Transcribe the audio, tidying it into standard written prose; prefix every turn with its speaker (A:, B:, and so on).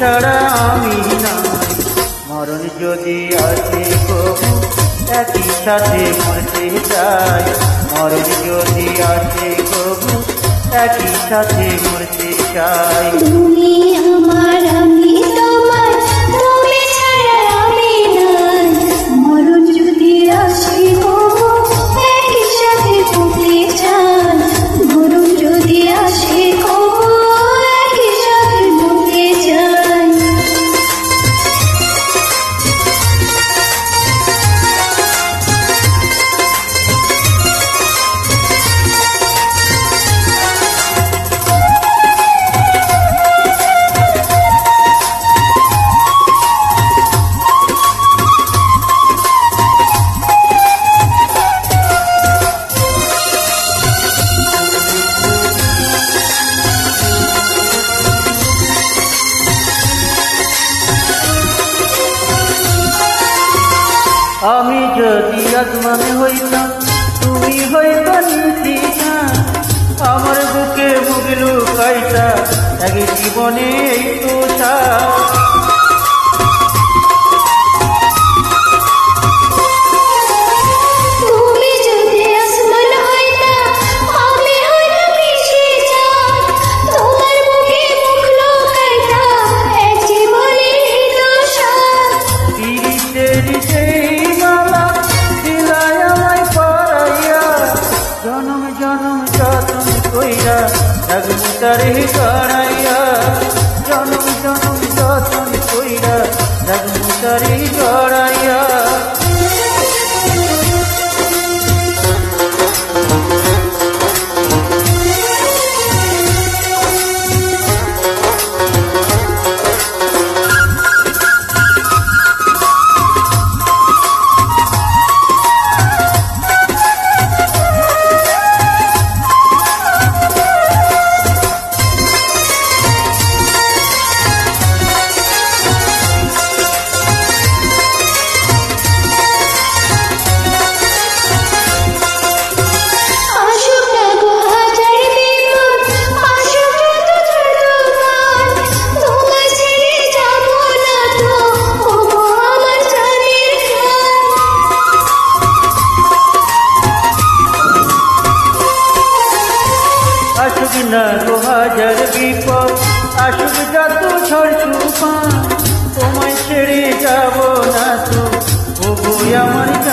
A: ছাড়া আমি নাই। মরণ যদি আসে কবু একই সাথে মরতে চাই। মরণ যদি আসে কবু একই সাথে মরতে চাই।
B: তুমি আমার আমি তোমার, তুমি ছাড়া আমি নাই। মরণ যদি আসে কবু একই সাথে মরতে চাই। মরণ যদি আসে কবু একই সাথে মরতে চাই।
A: আমি যদি আসমানে হইতাম তুমি হইতা নিশিতা। আমার বুকে মুখ লুকাইতা এক জীবনে এই তো
B: তুমি যদি আসমান হইতা আমি হইতাম মিশে চাঁদ। তোমার বুকে মুখ লুকাইতা এক জীবনে এই তো সাথ।
A: পিরিতের সেই মালা দিলাই আমায় পরাইয়া। জনম জনম যতন কইরা রাখবো তারে গড়াইয়া। জনম জনম যতন কইরা রাখবো তারে গড়াইয়া। আসুক না গো হাজার বিপদ, আসুক যত ঝড় তুফান, তোমায় ছেড়ে যাব না তো ওগো আমার।